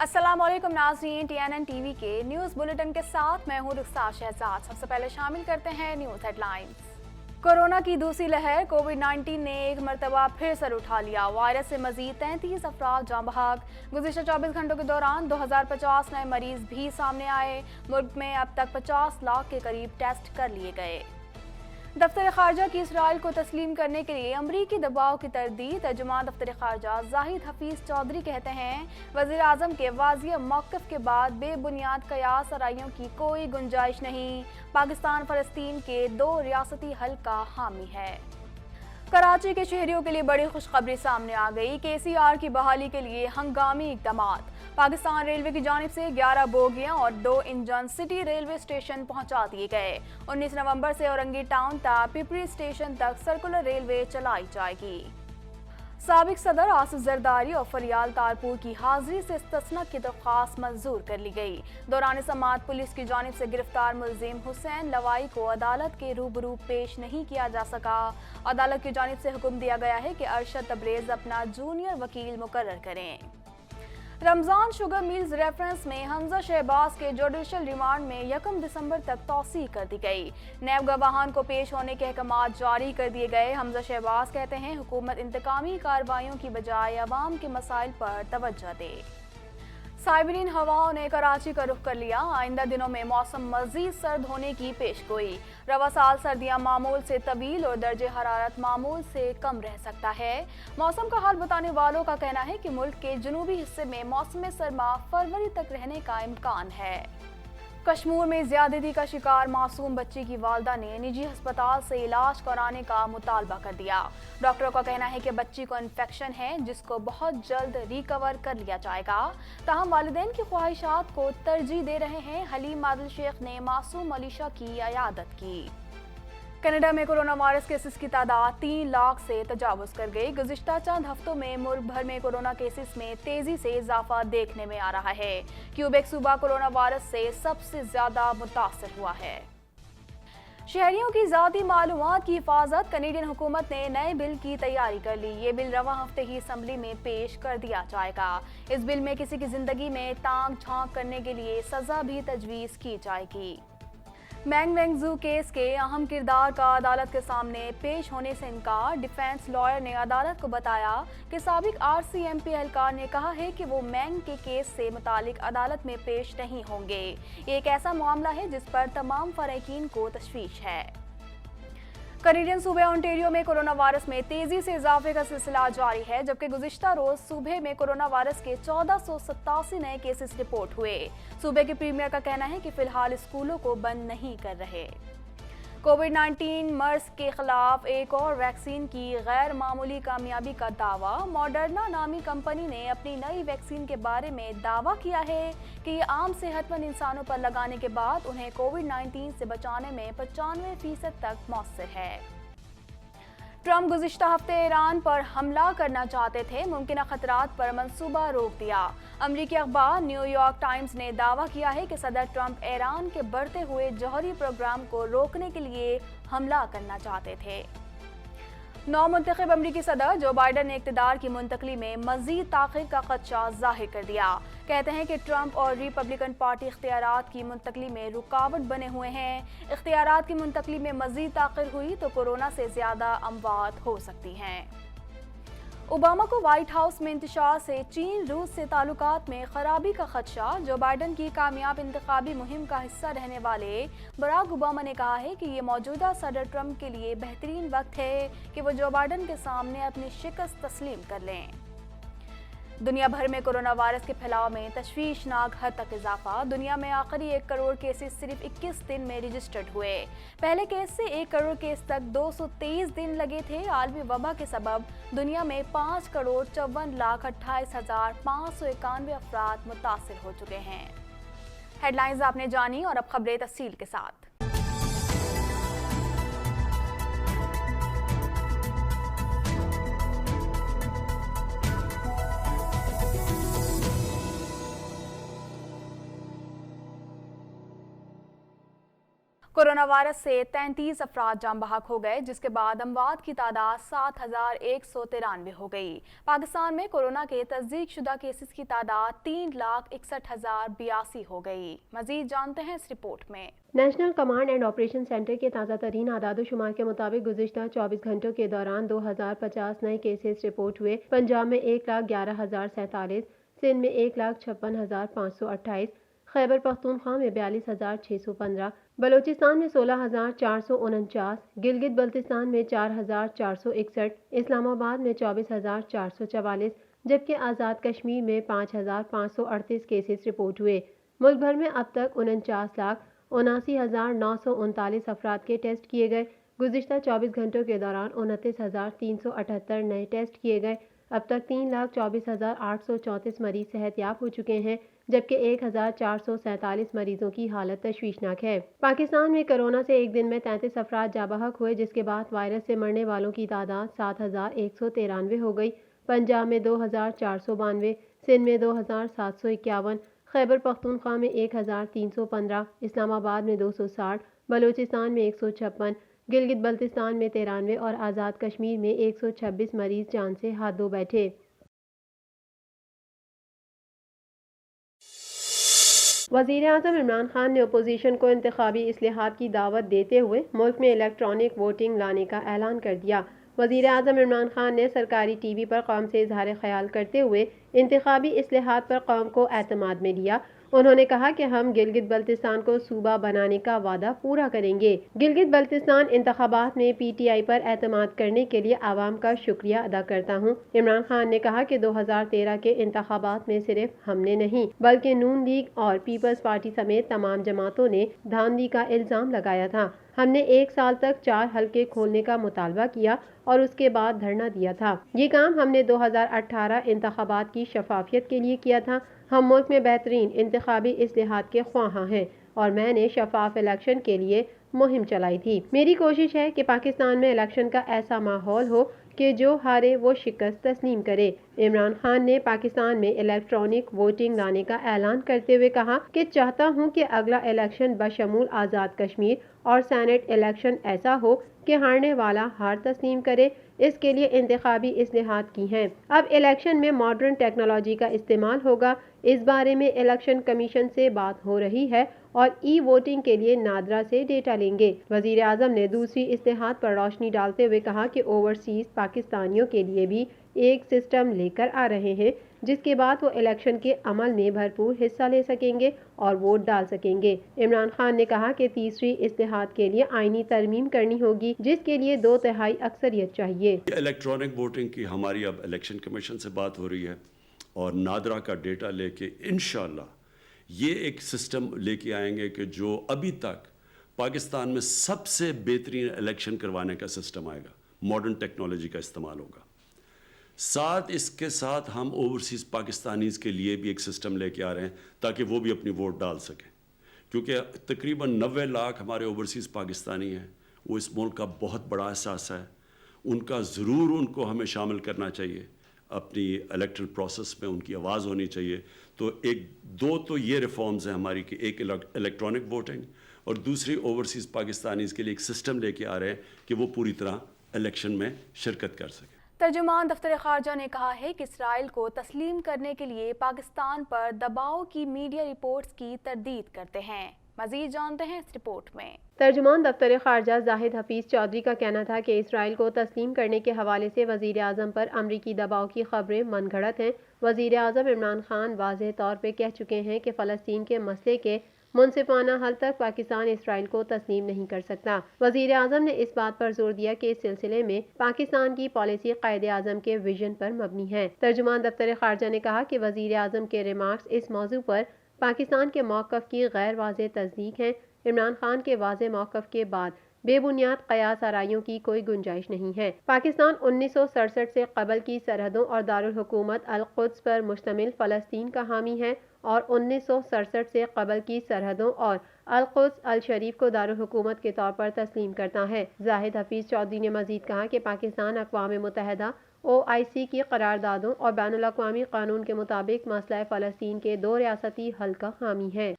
अस्सलाम वालेकुम नाज़रीन, TNN टीवी के न्यूज़ बुलेटिन के साथ मैं हूँ रुखसार शहजाद। सबसे पहले शामिल करते हैं न्यूज़ हेडलाइंस। कोरोना की दूसरी लहर कोविड-19 ने एक मरतबा फिर सर उठा लिया। वायरस से मजीद 33 अफराद जाँ बहक। गुज़िश्ता 24 घंटों के दौरान 2050 नए मरीज भी सामने आए। मुल्क में अब तक 50 लाख के करीब टेस्ट कर लिए गए। दफ्तर खारजा की इसराइल को तस्लीम करने के लिए अमरीकी दबाव की तरदीद। तर्जुमान दफ्तर खारजा जाहिद हफीज चौधरी कहते हैं, वज़ीर आज़म के वाज़िह मौक़िफ़ के बाद बेबुनियाद कयास आराइयों की कोई गुंजाइश नहीं। पाकिस्तान फ़लस्तीन के 2 रियासती हल का हामी है। कराची के शहरियों के लिए बड़ी खुशखबरी सामने आ गई। KCR की बहाली के लिए हंगामी इक़दामात। पाकिस्तान रेलवे की जानिब से 11 बोगियां और 2 इंजन सिटी रेलवे स्टेशन पहुंचा दिए गए। 19 नवंबर से औरंगी टाउन तक पिपरी स्टेशन तक सर्कुलर रेलवे चलाई जाएगी। साबिक सदर आसिफ जरदारी और फरियाल तारपुर की हाजिरी से इस्तिस्ना की दरख्वास्त मंजूर कर ली गई। दौरान समाअत पुलिस की जानिब से गिरफ्तार मुलजिम हुसैन लवाई को अदालत के रूबरू पेश नहीं किया जा सका। अदालत की जानिब से हुक्म दिया गया है कि अरशद तबरेज अपना जूनियर वकील मुकर्रर करें। रमजान शुगर मिल्स रेफरेंस में हमजा शहबाज के जुडिशल रिमांड में 1 दिसंबर तक तौसीह कर दी गई। नैब गवाहान को पेश होने के अहकामात जारी कर दिए गए। हमजा शहबाज कहते हैं, हुकूमत इंतकामी कार्रवाइयों की बजाय अवाम के मसाइल पर तवज्जो दे। साइबरीन हवाओं ने कराची का रुख कर लिया। आइंदा दिनों में मौसम मजीद सर्द होने की पेशगोई। रवा साल सर्दियां मामूल से तवील और दर्जे हरारत मामूल से कम रह सकता है। मौसम का हाल बताने वालों का कहना है कि मुल्क के जनूबी हिस्से में मौसम सरमा फरवरी तक रहने का इम्कान है। कश्मीर में ज्यादती का शिकार मासूम बच्ची की वालदा ने निजी अस्पताल से इलाज कराने का मुतालबा कर दिया। डॉक्टरों का कहना है कि बच्ची को इन्फेक्शन है, जिसको बहुत जल्द रिकवर कर लिया जाएगा। ताहम वालिदैन की ख्वाहिशात को तरजीह दे रहे हैं। हलीम आदिल शेख ने मासूम अलीशा की अयादत की। कनाडा में कोरोना वायरस केसेस की तादाद 3 लाख से तजावुज़ कर गई। गुज़िश्ता चंद हफ्तों में मुल्क भर में कोरोना केसेस में तेज़ी से इजाफा देखने में आ रहा है। क्यूबेक सूबा कोरोना वायरस से सबसे ज़्यादा मुतासर हुआ है। शहरियों की ज़ाती मालूमात की हिफाजत। कनेडियन हुकूमत ने नए बिल की तैयारी कर ली। ये बिल रवा हफ्ते ही असम्बली में पेश कर दिया जाएगा। इस बिल में किसी की जिंदगी में ताक झांक करने के लिए सज़ा भी तजवीज़ की जाएगी। मैंग वेंगजू केस के अहम किरदार का अदालत के सामने पेश होने से इनकार। डिफेंस लॉयर ने अदालत को बताया कि साबिक RCMP एहलकार ने कहा है कि वो मैंग के केस से मुतालिक अदालत में पेश नहीं होंगे। ये एक ऐसा मामला है जिस पर तमाम फरीकीन को तशवीश है। कनेडियन सूबे ओंटारियो में कोरोना वायरस में तेजी से इजाफे का सिलसिला जारी है, जबकि गुज़िश्ता रोज सूबे में कोरोना वायरस के 1487 नए केसेस रिपोर्ट हुए। सूबे के प्रीमियर का कहना है कि फिलहाल स्कूलों को बंद नहीं कर रहे। कोविड-19 मर्स के खिलाफ एक और वैक्सीन की गैर मामूली कामयाबी का दावा। मॉडर्ना नामी कंपनी ने अपनी नई वैक्सीन के बारे में दावा किया है कि ये आम सेहतमंद इंसानों पर लगाने के बाद उन्हें कोविड-19 से बचाने में 95% तक मौसर है। ट्रंप गुज़िश्ता हफ्ते ईरान पर हमला करना चाहते थे। मुमकिन खतरात पर मंसूबा रोक दिया। अमरीकी अखबार न्यूयॉर्क टाइम्स ने दावा किया है कि सदर ट्रंप ईरान के बढ़ते हुए जौहरी प्रोग्राम को रोकने के लिए हमला करना चाहते थे। नौमुंतखब अमरीकी सदर जो बाइडन ने इक़्तिदार की मुंतकली में मज़ीद ताख़ीर का ख़दशा ज़ाहिर कर दिया। कहते हैं कि ट्रंप और रिपब्लिकन पार्टी इख्तियारात की मुंतकली में रुकावट बने हुए हैं। इख्तियारात की मुंतकली में मज़ीद ताख़ीर हुई तो कोरोना से ज़्यादा अमवात हो सकती हैं। ओबामा को व्हाइट हाउस में इंतशार से चीन रूस से ताल्लुकात में खराबी का खदशा। जो बाइडन की कामयाब इंतखाबी मुहिम का हिस्सा रहने वाले बराक ओबामा ने कहा है कि ये मौजूदा सदर ट्रंप के लिए बेहतरीन वक्त है कि वो जो बाइडन के सामने अपनी शिकस्त तस्लीम कर लें। दुनिया भर में कोरोना वायरस के फैलाव में तशवीशनाक हद तक इजाफा। दुनिया में आखिरी 1 करोड़ केसेस सिर्फ 21 दिन में रजिस्टर्ड हुए। पहले केस से 1 करोड़ केस तक 223 दिन लगे थे। आलमी वबा के सबब दुनिया में 5,54,28,591 अफराद मुतासिर हो चुके हैं। हेडलाइंस आपने जानी और अब खबरें तफसील के साथ। कोरोना वायरस से 33 अफराद जाम बहक हो गए, जिसके बाद अमवात की तादाद 7,193 हो गई। पाकिस्तान में कोरोना के तस्दीक शुदा केसेस की तादाद 3,61,082 हो गई। मजीद जानते हैं इस रिपोर्ट में। National command and operation centre के ताज़ा तरीन आदाद-ओ-शुमार के मुताबिक गुज़िश्ता 24 घंटों के दौरान 2,050 नए केसेस रिपोर्ट हुए। पंजाब में 1,11,047, सिंध में 1,56,528, खैबर पख्तूनख्वा में 42,615, बलोचिस्तान में 16,449, गिलगित बल्तिस्तान में 4,461, इस्लामाबाद में 24,444, जबकि आज़ाद कश्मीर में 5,538 केसेस रिपोर्ट हुए। मुल्क भर में अब तक 49,79,939 अफराद के टेस्ट किए गए। गुज़िश्ता 24 घंटों के दौरान 29,378 नए टेस्ट किए गए। अब तक 3,24,834 मरीज सेहतयाब हो चुके हैं, जबकि 1,447 मरीजों की हालत तशवीशनाक है। पाकिस्तान में कोरोना से एक दिन में 33 अफराद जाबहक हुए, जिसके बाद वायरस से मरने वालों की तादाद 7,193 हो गई। पंजाब में 2,492, सिंध में 2,751, खैबर पख्तूनख्वा में 1,315, इस्लामाबाद में 260, बलोचिस्तान में 156, गिलगित बल्तिस्तान में 93 और आज़ाद कश्मीर में 126 मरीज जान से हाथ धो बैठे। वज़ीर-ए-आज़म इमरान खान ने अपोजिशन को इंतखाबी इस्लाहात की दावत देते हुए मुल्क में इलेक्ट्रॉनिक वोटिंग लाने का ऐलान कर दिया। वज़ीर-ए-आज़म इमरान खान ने सरकारी टीवी पर कौम से इजहार ख्याल करते हुए इंतखाबी इस्लाहात पर कौम को एतमाद में लिया। उन्होंने कहा कि हम गिलगित बल्तिस्तान को सूबा बनाने का वादा पूरा करेंगे। गिलगित बल्तिस्तान इंतखाबात में PTI पर एतमाद करने के लिए आवाम का शुक्रिया अदा करता हूँ। इमरान खान ने कहा कि 2013 के इंतखाबात में सिर्फ हमने नहीं बल्कि नून लीग और पीपल्स पार्टी समेत तमाम जमातों ने धांधली का इल्जाम लगाया था। हमने 1 साल तक 4 हलके खोलने का मुतालबा किया और उसके बाद धरना दिया था। ये काम हमने 2018 इंतखाबात की शफाफियत के लिए किया था। हम मुल्क में बेहतरीन इंतखाबी इस्लाहात के ख्वाहां हैं और मैंने शफाफ इलेक्शन के लिए मुहिम चलाई थी। मेरी कोशिश है कि पाकिस्तान में इलेक्शन का ऐसा माहौल हो कि जो हारे वो शिकस्त तस्लीम करे। इमरान खान ने पाकिस्तान में इलेक्ट्रॉनिक वोटिंग लाने का ऐलान करते हुए कहा कि चाहता हूं कि अगला इलेक्शन बशमूल आज़ाद कश्मीर और सेनेट इलेक्शन ऐसा हो कि हारने वाला हार तस्लीम करे। इसके लिए इंतखाबी इस्लाहात की हैं। अब इलेक्शन में मॉडर्न टेक्नोलॉजी का इस्तेमाल होगा। इस बारे में इलेक्शन कमीशन से बात हो रही है और वोटिंग के लिए नादरा से डेटा लेंगे। वज़ीर आज़म ने दूसरी इस्लाहात पर रोशनी डालते हुए कहा कि ओवरसीज पाकिस्तानियों के लिए भी एक सिस्टम लेकर आ रहे हैं, जिसके बाद वो इलेक्शन के अमल में भरपूर हिस्सा ले सकेंगे और वोट डाल सकेंगे। इमरान खान ने कहा कि तीसरी इस्लाहात के लिए आईनी तरमीम करनी होगी, जिसके लिए 2/3 अक्सरियत चाहिए। इलेक्ट्रॉनिक वोटिंग की हमारी अब इलेक्शन कमीशन से बात हो रही है और नादरा का डेटा लेके इंशाल्लाह ये एक सिस्टम लेके आएंगे कि जो अभी तक पाकिस्तान में सबसे बेहतरीन इलेक्शन करवाने का सिस्टम आएगा। मॉडर्न टेक्नोलॉजी का इस्तेमाल होगा। साथ इसके साथ हम ओवरसीज़ पाकिस्तानीज़ के लिए भी एक सिस्टम लेके आ रहे हैं ताकि वो भी अपनी वोट डाल सकें, क्योंकि तकरीबन 90 लाख हमारे ओवरसीज़ पाकिस्तानी हैं। वो इस मुल्क का बहुत बड़ा एहसास है। उनका ज़रूर उनको हमें शामिल करना चाहिए अपनी इलेक्ट्रल प्रोसेस में, उनकी आवाज़ होनी चाहिए। तो दो तो ये रिफॉर्म्स हैं हमारी कि एक इलेक्ट्रॉनिक वोटिंग और दूसरी ओवरसीज़ पाकिस्तानीज़ के लिए एक सिस्टम लेके आ रहे हैं कि वो पूरी तरह इलेक्शन में शिरकत कर सकें। तर्जुमान दफ्तर खारजा ने कहा है कि इसराइल को तस्लीम करने के लिए पाकिस्तान पर दबाव की मीडिया रिपोर्ट्स की तरदीद करते हैं। मजीद जानते हैं इस रिपोर्ट में। तर्जुमान दफ्तर खारजा जाहिद हफीज चौधरी का कहना था कि इसराइल को तस्लीम करने के हवाले से वज़ीर आज़म पर अमरीकी दबाव की खबरें मनगढ़ंत हैं। वज़ीर आज़म इमरान खान वाज़ेह तौर पर कह चुके हैं कि फ़लस्तीन के मसले के मुनसिफाना हल तक पाकिस्तान इसराइल को तस्लीम नहीं कर सकता। वज़ीर आज़म ने इस बात पर जोर दिया कि इस सिलसिले में पाकिस्तान की पॉलिसी कायदे आज़म के विजन पर मबनी है। तर्जुमान दफ्तर खारजा ने कहा कि वज़ीर आज़म के रिमार्क्स इस मौजू पर पाकिस्तान के मौक़िफ़ की गैर वाज़ेह तस्दीक है। इमरान खान के वाज़ेह मौक़िफ़ के बाद बेबुनियाद कयास आराइयों की कोई गुंजाइश नहीं है। पाकिस्तान 1967 से कबल की सरहदों और दारुल हुकूमत अल-कुद्स पर मुश्तमिल फ़लस्तीन का हामी है और 1967 से कबल की सरहदों और अल-कुद्स अल-शरीफ को दारुल हुकूमत के तौर पर तस्लीम करता है। जाहिद हफीज चौधरी ने मजीद कहा कि पाकिस्तान अक़वाम मुत्तहिदा OIC की करारदादों और बैनुल अक़वामी कानून के मुताबिक मसला फ़लस्तीन के 2 रियासती हल का हामी है।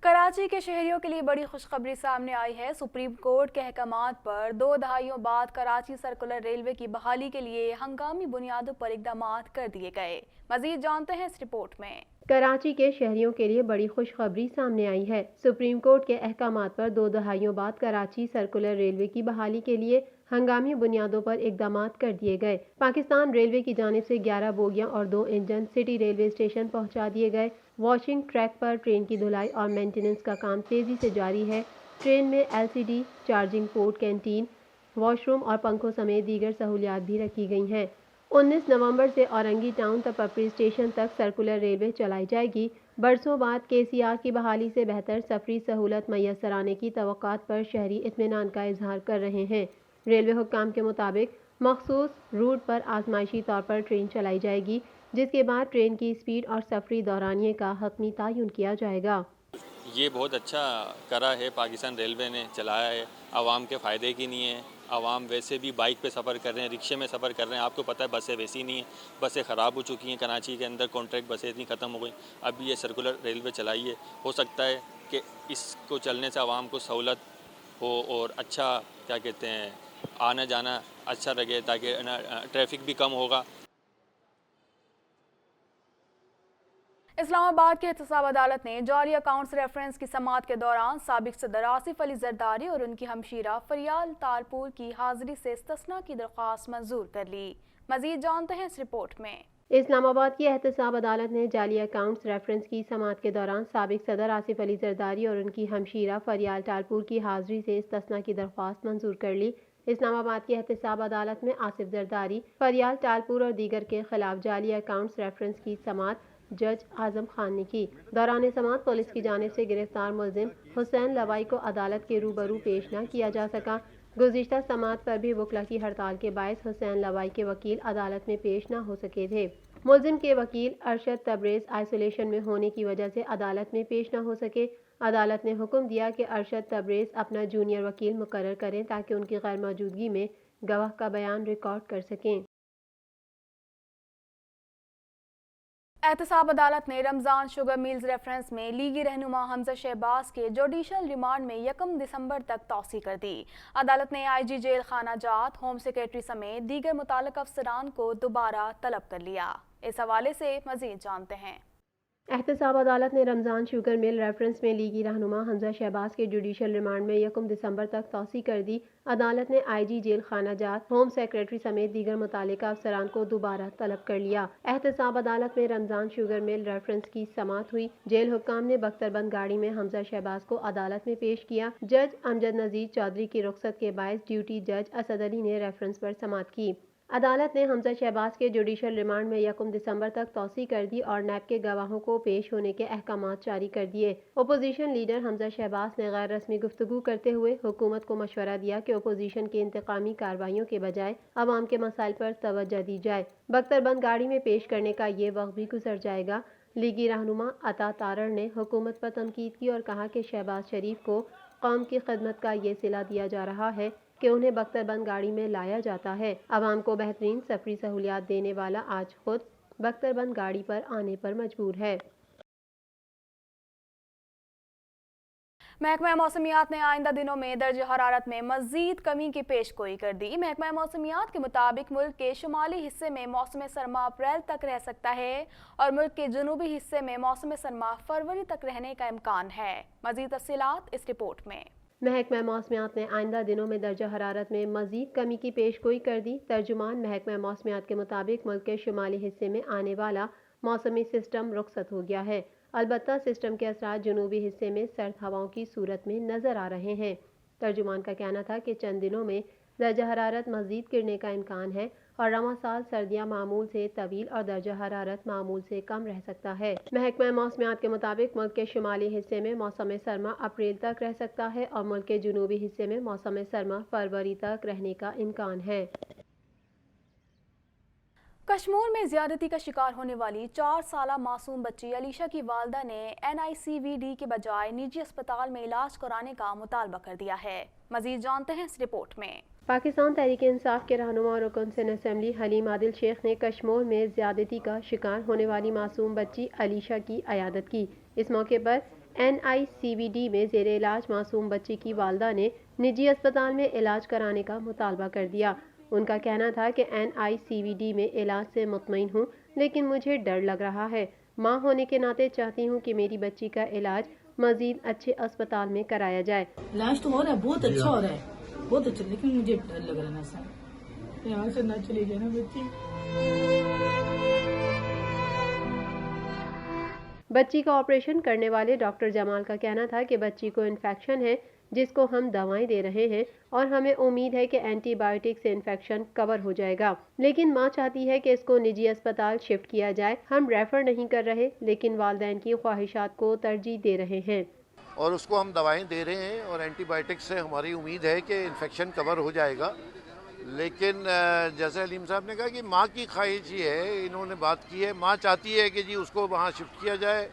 کراچی کے شہریوں کے لیے بڑی خوشخبری سامنے آئی ہے۔ سپریم کورٹ کے احکامات پر 2 دہائیوں بعد کراچی سرکولر ریلوے کی بحالی کے لیے ہنگامی بنیادوں پر اقدامات کر دیے گئے۔ مزید جانتے ہیں اس رپورٹ میں۔ کراچی کے شہریوں کے لیے بڑی خوشخبری سامنے آئی ہے۔ سپریم کورٹ کے احکامات پر 2 دہائیوں بعد کراچی سرکولر ریلوے کی بحالی کے لیے ہنگامی بنیادوں پر اقدامات کر دیے گئے۔ پاکستان ریلوے کی جانب سے 11 بوگیاں اور 2 انجن سٹی ریلوے اسٹیشن پہنچا دیے گئے۔ واشنگ ٹریک پر ٹرین کی دھلائی اور مینٹیننس کا کام تیزی سے جاری ہے۔ ٹرین میں LCD charging port, canteen, wash room اور پنکھوں سمیت دیگر سہولیات بھی رکھی گئی ہیں۔ 19 نومبر سے اورنگی ٹاؤن تپپری اسٹیشن تک سرکولر ریلوے چلائی جائے گی۔ برسوں بعد KCR کی بحالی سے بہتر سفری سہولت میسر آنے کی توقعات پر شہری اطمینان کا اظہار کر رہے ہیں۔ ریلوے حکام کے مطابق مخصوص روٹ پر آزمائشی طور پر ٹرین چلائی جائے گی، جس کے بعد ٹرین کی اسپیڈ اور سفری دورانیے کا حتمی تعین کیا جائے گا۔ یہ بہت اچھا کرا ہے پاکستان ریلوے نے، چلایا ہے، عوام کے فائدے کی نہیں ہے۔ عوام ویسے بھی بائک پہ سفر کر رہے ہیں، رکشے میں سفر کر رہے ہیں، آپ کو پتہ ہے بسیں ویسی نہیں ہیں، بسیں خراب ہو چکی ہیں، کراچی کے اندر کانٹریکٹ بسیں اتنی ختم ہو گئی، اب یہ سرکولر ریلوے چلائی ہے، ہو سکتا ہے کہ اس کو چلنے سے عوام کو سہولت ہو اور اچھا کیا کہتے ہیں آنا جانا اچھا لگے، تاکہ ٹریفک بھی کم ہوگا۔ اسلام آباد کی احتساب عدالت نے جعلی اکاؤنٹس ریفرنس کی سماعت کے دوران سابق صدر آصف علی زرداری اور ان کی ہمشیرہ فریال تالپور کی حاضری سے استثناء کی درخواست منظور کر لی۔ مزید جانتے ہیں اس رپورٹ میں۔ اسلام آباد کی احتساب عدالت نے جعلی اکاؤنٹس ریفرنس کی سماعت کے دوران سابق صدر آصف علی زرداری اور ان کی ہمشیرہ فریال تالپور کی حاضری سے استثناء کی درخواست منظور کر لی۔ اسلام آباد کی احتساب عدالت میں آصف زرداری، فریال تالپور اور دیگر کے خلاف جعلی اکاؤنٹس ریفرنس کی سماعت جج اعظم خان نے کی۔ دوران سماعت پولیس کی جانب سے گرفتار ملزم حسین لوائی کو عدالت کے روبرو پیش نہ کیا جا سکا۔ گزشتہ سماعت پر بھی وکلا کی ہڑتال کے باعث حسین لوائی کے وکیل عدالت میں پیش نہ ہو سکے تھے۔ ملزم کے وکیل ارشد تبریز آئسولیشن میں ہونے کی وجہ سے عدالت میں پیش نہ ہو سکے۔ عدالت نے حکم دیا کہ ارشد تبریز اپنا جونیئر وکیل مقرر کریں تاکہ ان کی غیر موجودگی میں گواہ کا بیان ریکارڈ کر سکیں۔ احتساب عدالت نے رمضان شوگر میلز ریفرنس میں لیگی رہنما حمزہ شہباز کے جوڈیشل ریمانڈ میں 1 دسمبر تک توسیع کر دی۔ عدالت نے IG جیل خانہ جات، ہوم سیکریٹری سمیت دیگر متعلقہ افسران کو دوبارہ طلب کر لیا۔ اس حوالے سے مزید جانتے ہیں۔ احتساب عدالت نے رمضان شوگر مل ریفرنس میں لیگی رہنما حمزہ شہباز کے جوڈیشل ریمانڈ میں 1 دسمبر تک توسیع کر دی۔ عدالت نے IG جیل خانہ جات، ہوم سیکریٹری سمیت دیگر متعلقہ افسران کو دوبارہ طلب کر لیا۔ احتساب عدالت میں رمضان شوگر مل ریفرنس کی سماعت ہوئی۔ جیل حکام نے بختر بند گاڑی میں حمزہ شہباز کو عدالت میں پیش کیا۔ جج امجد نذیر چودھری کی رخصت کے باعث ڈیوٹی جج اسد علی نے ریفرنس پر سماعت کی۔ عدالت نے حمزہ شہباز کے جوڈیشل ریمانڈ میں 1 دسمبر تک توسیع کر دی اور نیب کے گواہوں کو پیش ہونے کے احکامات جاری کر دیے۔ اپوزیشن لیڈر حمزہ شہباز نے غیر رسمی گفتگو کرتے ہوئے حکومت کو مشورہ دیا کہ اپوزیشن کے انتقامی کارروائیوں کے بجائے عوام کے مسائل پر توجہ دی جائے۔ بختر بند گاڑی میں پیش کرنے کا یہ وقت بھی گزر جائے گا۔ لیگی رہنما عطا تارڑ نے حکومت پر تنقید کی اور کہا کہ شہباز شریف کو قوم کی خدمت کا یہ صلہ دیا جا رہا ہے کہ انہیں بختر بند گاڑی میں لایا جاتا ہے۔ عوام کو بہترین سفری سہولیات دینے والا آج خود بختر بند گاڑی پر آنے پر مجبور ہے۔ محکمہ موسمیات نے آئندہ دنوں میں درجہ حرارت میں مزید کمی کی پیش گوئی کر دی۔ محکمہ موسمیات کے مطابق ملک کے شمالی حصے میں موسم سرما اپریل تک رہ سکتا ہے اور ملک کے جنوبی حصے میں موسم سرما فروری تک رہنے کا امکان ہے۔ مزید تفصیلات اس رپورٹ میں۔ محکمہ موسمیات نے آئندہ دنوں میں درجہ حرارت میں مزید کمی کی پیش گوئی کر دی۔ ترجمان محکمہ موسمیات کے مطابق ملک کے شمالی حصے میں آنے والا موسمی سسٹم رخصت ہو گیا ہے، البتہ سسٹم کے اثرات جنوبی حصے میں سرد ہواؤں کی صورت میں نظر آ رہے ہیں۔ ترجمان کا کہنا تھا کہ چند دنوں میں درجہ حرارت مزید گرنے کا امکان ہے اور رواں سال سردیاں معمول سے طویل اور درجہ حرارت معمول سے کم رہ سکتا ہے۔ محکمہ موسمیات کے مطابق ملک کے شمالی حصے میں موسم سرما اپریل تک رہ سکتا ہے اور ملک کے جنوبی حصے میں موسم سرما فروری تک رہنے کا امکان ہے۔ کشمور میں زیادتی کا شکار ہونے والی 4 سالہ معصوم بچی علیشہ کی والدہ نے NICVD کے بجائے نجی اسپتال میں علاج کرانے کا مطالبہ کر دیا ہے۔ مزید جانتے ہیں اس رپورٹ میں۔ پاکستان تحریک انصاف کے رہنما اور رکن سندھ اسمبلی حلیم عادل شیخ نے کشمور میں زیادتی کا شکار ہونے والی معصوم بچی علیشہ کی عیادت کی۔ اس موقع پر NICVD में ज़ेर इलाज मासूम बच्ची की वालदा ने निजी अस्पताल में इलाज कराने का मुतालबा कर दिया। उनका कहना था कि NICVD में इलाज से मुतमईन हूँ, लेकिन मुझे डर लग रहा है। माँ होने के नाते चाहती हूँ कि मेरी बच्ची का इलाज मजीद अच्छे अस्पताल में कराया जाए। इलाज तो हो रहा है, बहुत अच्छा हो रहा है, बहुत अच्छा, लेकिन मुझे डर लग रहा है ना सर, यहाँ से ना चली जाए ना बच्ची। बच्ची का ऑपरेशन करने वाले डॉक्टर जमाल का कहना था कि बच्ची को इन्फेक्शन है जिसको हम दवाएं दे रहे हैं और हमें उम्मीद है कि एंटीबायोटिक से इन्फेक्शन कवर हो जाएगा, लेकिन माँ चाहती है कि इसको निजी अस्पताल शिफ्ट किया जाए। हम रेफर नहीं कर रहे, लेकिन वालिदैन की ख्वाहिशात को तरजीह दे रहे हैं और उसको हम दवाएं दे रहे हैं और एंटीबायोटिक से हमारी उम्मीद है कि इन्फेक्शन कवर हो जाएगा। लेकिन जैसे अलीम साहब ने कहा कि माँ की ख्वाहिश ये है, इन्होंने बात की है, माँ चाहती है कि जी उसको वहाँ शिफ्ट किया जाए।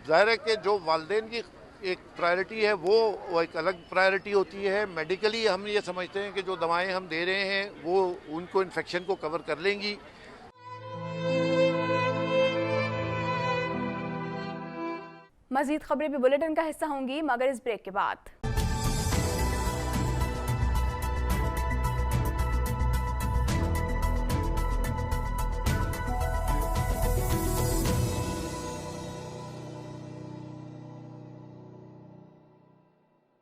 ज़ाहिर है कि जो वालिदैन की एक प्रायोरिटी है वो एक अलग प्रायोरिटी होती है। मेडिकली हम ये समझते हैं कि जो दवाएं हम दे रहे हैं वो उनको इन्फेक्शन को कवर कर लेंगी। मजीद खबरें भी बुलेटिन का हिस्सा होंगी, मगर इस ब्रेक के बाद।